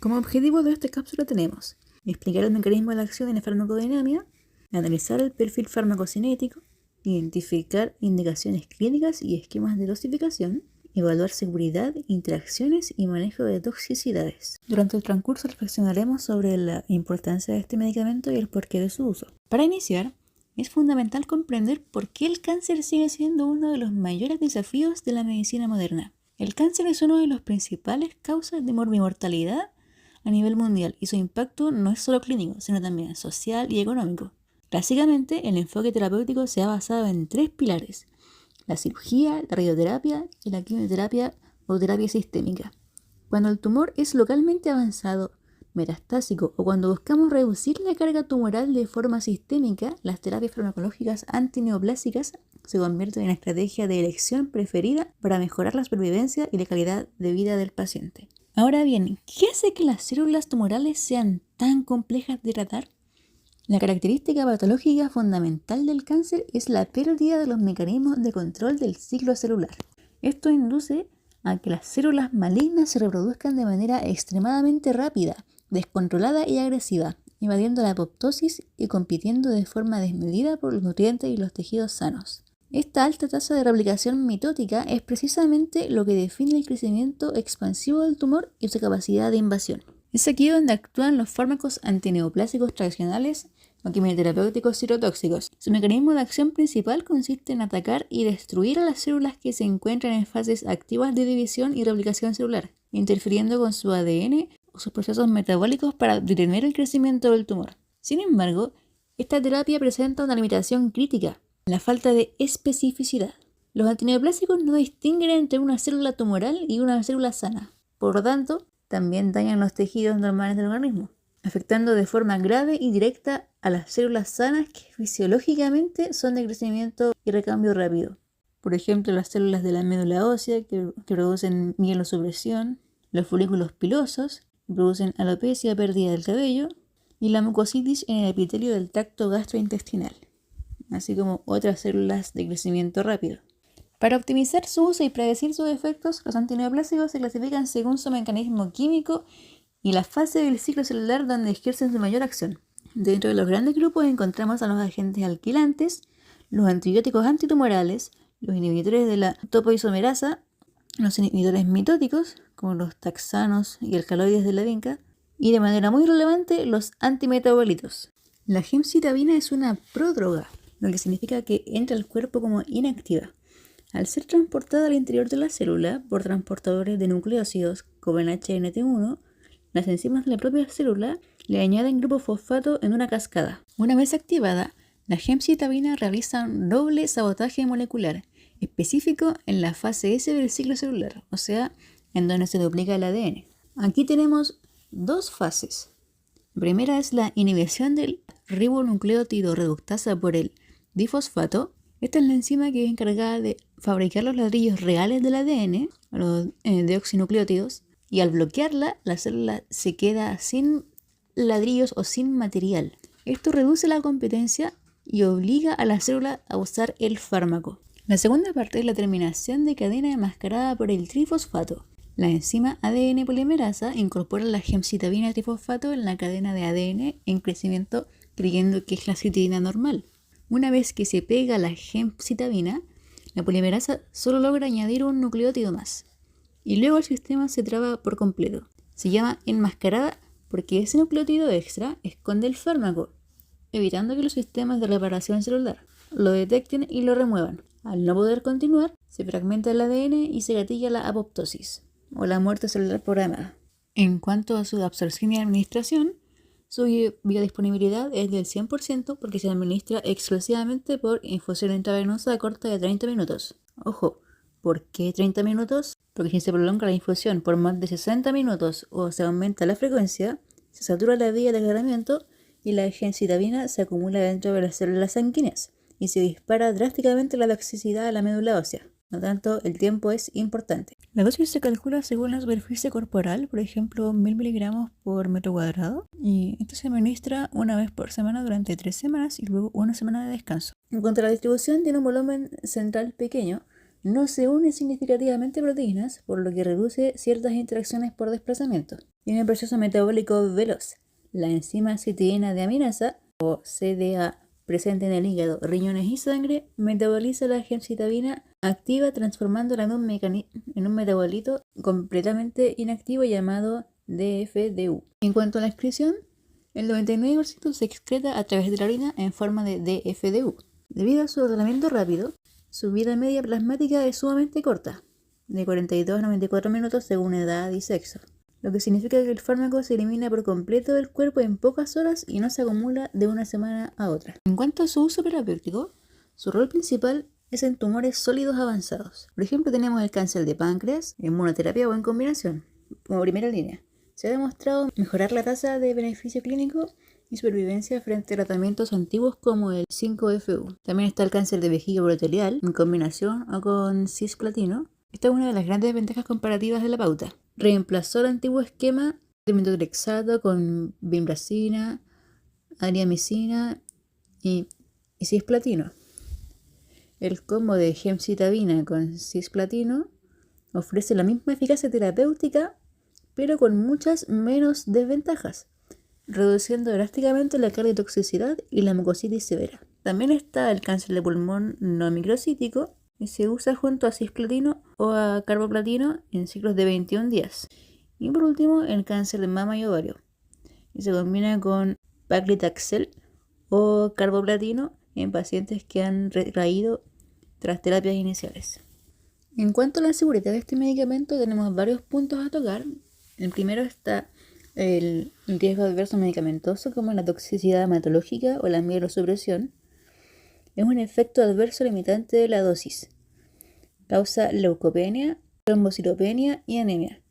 Como objetivo de esta cápsula tenemos explicar el mecanismo de la acción en la farmacodinámica, analizar el perfil farmacocinético, identificar indicaciones clínicas y esquemas de dosificación, evaluar seguridad, interacciones y manejo de toxicidades. Durante el transcurso reflexionaremos sobre la importancia de este medicamento y el porqué de su uso. Para iniciar, es fundamental comprender por qué el cáncer sigue siendo uno de los mayores desafíos de la medicina moderna. El cáncer es una de las principales causas de morbimortalidad a nivel mundial y su impacto no es solo clínico, sino también social y económico. Clásicamente, el enfoque terapéutico se ha basado en 3 pilares: la cirugía, la radioterapia y la quimioterapia o terapia sistémica. Cuando el tumor es localmente avanzado, metastásico o cuando buscamos reducir la carga tumoral de forma sistémica, las terapias farmacológicas antineoplásicas se convierten en estrategia de elección preferida para mejorar la supervivencia y la calidad de vida del paciente. Ahora bien, ¿qué hace que las células tumorales sean tan complejas de tratar? La característica patológica fundamental del cáncer es la pérdida de los mecanismos de control del ciclo celular. Esto induce a que las células malignas se reproduzcan de manera extremadamente rápida, descontrolada y agresiva, invadiendo la apoptosis y compitiendo de forma desmedida por los nutrientes y los tejidos sanos. Esta alta tasa de replicación mitótica es precisamente lo que define el crecimiento expansivo del tumor y su capacidad de invasión. Es aquí donde actúan los fármacos antineoplásicos tradicionales o quimioterapéuticos citotóxicos. Su mecanismo de acción principal consiste en atacar y destruir a las células que se encuentran en fases activas de división y replicación celular, interfiriendo con su ADN o sus procesos metabólicos para detener el crecimiento del tumor. Sin embargo, esta terapia presenta una limitación crítica: la falta de especificidad. Los antineoplásicos no distinguen entre una célula tumoral y una célula sana. Por lo tanto, también dañan los tejidos normales del organismo, afectando de forma grave y directa a las células sanas que fisiológicamente son de crecimiento y recambio rápido. Por ejemplo, las células de la médula ósea que producen mielosupresión, los folículos pilosos que producen alopecia, pérdida del cabello, y la mucositis en el epitelio del tracto gastrointestinal, así como otras células de crecimiento rápido. Para optimizar su uso y predecir sus efectos, los antineoplásicos se clasifican según su mecanismo químico y la fase del ciclo celular donde ejercen su mayor acción. Dentro de los grandes grupos encontramos a los agentes alquilantes, los antibióticos antitumorales, los inhibidores de la topoisomerasa, los inhibidores mitóticos, como los taxanos y alcaloides de la vinca, y de manera muy relevante, los antimetabolitos. La gemcitabina es una prodroga, lo que significa que entra al cuerpo como inactiva. Al ser transportada al interior de la célula por transportadores de nucleócidos como el HNT1, las enzimas de la propia célula le añaden grupo fosfato en una cascada. Una vez activada, la gemcitabina realiza un doble sabotaje molecular, específico en la fase S del ciclo celular, o sea, en donde se duplica el ADN. Aquí tenemos 2 fases. La primera es la inhibición del ribonucleótido reductasa por el difosfato. Esta es la enzima que es encargada de fabricar los ladrillos reales del ADN, los deoxinucleótidos, y al bloquearla, la célula se queda sin ladrillos o sin material. Esto reduce la competencia y obliga a la célula a usar el fármaco. La segunda parte es la terminación de cadena enmascarada por el trifosfato. La enzima ADN polimerasa incorpora la gemcitabina trifosfato en la cadena de ADN en crecimiento, creyendo que es la citidina normal. Una vez que se pega la gemcitabina, la polimerasa solo logra añadir un nucleótido más, y luego el sistema se traba por completo. Se llama enmascarada porque ese nucleótido extra esconde el fármaco, evitando que los sistemas de reparación celular lo detecten y lo remuevan. Al no poder continuar, se fragmenta el ADN y se gatilla la apoptosis, o la muerte celular programada. En cuanto a su absorción y administración, su biodisponibilidad es del 100% porque se administra exclusivamente por infusión intravenosa a corta de 30 minutos. Ojo, ¿por qué 30 minutos? Porque si se prolonga la infusión por más de 60 minutos o se aumenta la frecuencia, se satura la vía de aclaramiento y la gemcitabina se acumula dentro de las células sanguíneas y se dispara drásticamente la toxicidad a la médula ósea. Por lo tanto, el tiempo es importante. La dosis se calcula según la superficie corporal, por ejemplo, 1000 miligramos por metro cuadrado, y esto se administra una vez por semana durante 3 semanas y luego una semana de descanso. En cuanto a la distribución, tiene un volumen central pequeño, no se une significativamente a proteínas, por lo que reduce ciertas interacciones por desplazamiento. Tiene un proceso metabólico veloz. La enzima citidina deaminasa, o CDA, presente en el hígado, riñones y sangre, metaboliza la gemcitabina activa transformándola en un metabolito completamente inactivo llamado DFDU. En cuanto a la excreción, el 99% se excreta a través de la orina en forma de DFDU. Debido a su ordenamiento rápido, su vida media plasmática es sumamente corta, de 42 a 94 minutos según edad y sexo, lo que significa que el fármaco se elimina por completo del cuerpo en pocas horas y no se acumula de una semana a otra. En cuanto a su uso terapéutico, su rol principal es en tumores sólidos avanzados. Por ejemplo, tenemos el cáncer de páncreas, inmunoterapia o en combinación, como primera línea. Se ha demostrado mejorar la tasa de beneficio clínico y supervivencia frente a tratamientos antiguos como el 5FU. También está el cáncer de vejiga urotelial en combinación o con cisplatino. Esta es una de las grandes ventajas comparativas de la pauta. Reemplazó el antiguo esquema de metotrexato con vinblastina, adriamicina y cisplatino. El combo de gemcitabina con cisplatino ofrece la misma eficacia terapéutica, pero con muchas menos desventajas, reduciendo drásticamente la cardiotoxicidad y la mucositis severa. También está el cáncer de pulmón no microcítico y se usa junto a cisplatino o a carboplatino en ciclos de 21 días. Y por último, el cáncer de mama y ovario, y se combina con paclitaxel o carboplatino en pacientes que han recaído tras terapias iniciales. En cuanto a la seguridad de este medicamento, tenemos varios puntos a tocar. El primero está el riesgo adverso medicamentoso, como la toxicidad hematológica o la mielosupresión. Es un efecto adverso limitante de la dosis. Causa leucopenia, trombocitopenia y anemia.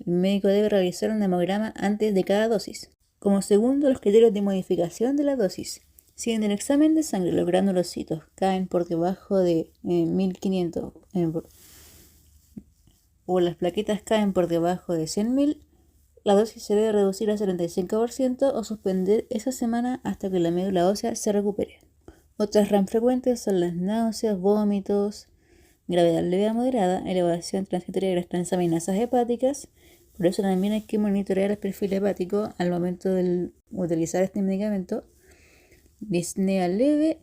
El médico debe realizar un hemograma antes de cada dosis. Como segundo, los criterios de modificación de la dosis. Si en el examen de sangre los granulocitos caen por debajo de 1500 o las plaquetas caen por debajo de 100.000, la dosis se debe reducir a 75% o suspender esa semana hasta que la médula ósea se recupere. Otras RAM frecuentes son las náuseas, vómitos, gravedad leve a moderada, elevación transitoria de las transaminasas hepáticas. Por eso también hay que monitorear el perfil hepático al momento de utilizar este medicamento. Disnea leve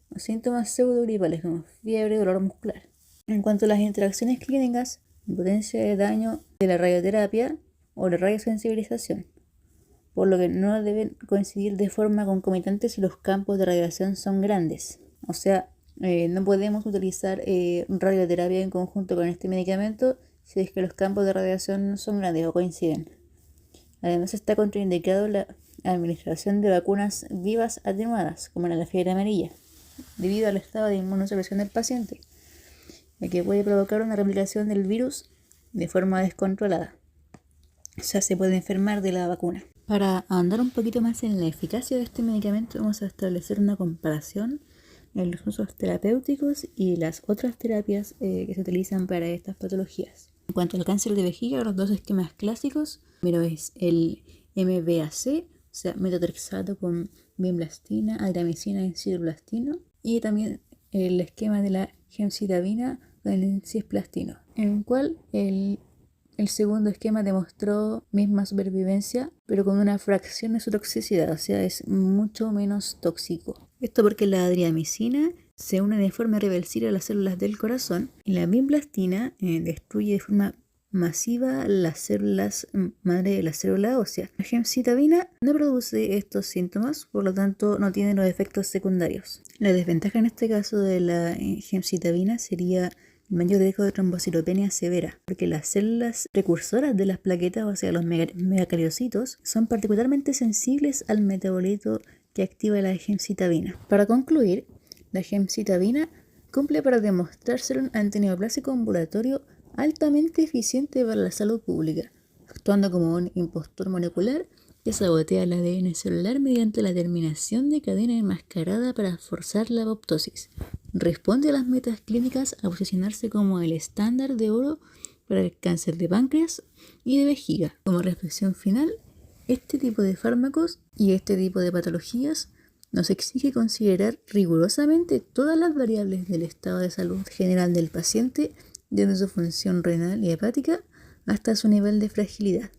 o síntomas pseudogripales como fiebre, dolor muscular. En cuanto a las interacciones clínicas, impotencia de daño de la radioterapia o la radiosensibilización, por lo que no deben coincidir de forma concomitante si los campos de radiación son grandes. O sea, no podemos utilizar radioterapia en conjunto con este medicamento si es que los campos de radiación son grandes o coinciden. Además está contraindicado la administración de vacunas vivas atenuadas, como la fiebre amarilla, debido al estado de inmunosupresión del paciente, ya que puede provocar una replicación del virus de forma descontrolada. O sea, se puede enfermar de la vacuna. Para ahondar un poquito más en la eficacia de este medicamento, vamos a establecer una comparación en los usos terapéuticos y las otras terapias que se utilizan para estas patologías. En cuanto al cáncer de vejiga, los dos esquemas clásicos, primero es el MVAC, o sea, metotrexato con vinblastina, adriamicina y ciprofloxacino, y también el esquema de la gemcitabina con el cisplastino, en el cual el segundo esquema demostró misma supervivencia, pero con una fracción de su toxicidad, o sea, es mucho menos tóxico. Esto porque la adriamicina se une de forma irreversible a las células del corazón y la vinblastina destruye de forma masiva las células madre de la célula ósea. La gemcitabina no produce estos síntomas, por lo tanto no tiene los efectos secundarios. La desventaja en este caso de la gemcitabina sería el mayor riesgo de trombocitopenia severa, porque las células precursoras de las plaquetas, o sea los megacariocitos, son particularmente sensibles al metabolito que activa la gemcitabina. Para concluir, la gemcitabina cumple para demostrar ser un antineoplásico ambulatorio altamente eficiente para la salud pública, actuando como un impostor molecular que sabotea el ADN celular mediante la terminación de cadena enmascarada para forzar la apoptosis. Responde a las metas clínicas a posicionarse como el estándar de oro para el cáncer de páncreas y de vejiga. Como reflexión final, este tipo de fármacos y este tipo de patologías nos exige considerar rigurosamente todas las variables del estado de salud general del paciente desde su función renal y hepática hasta su nivel de fragilidad.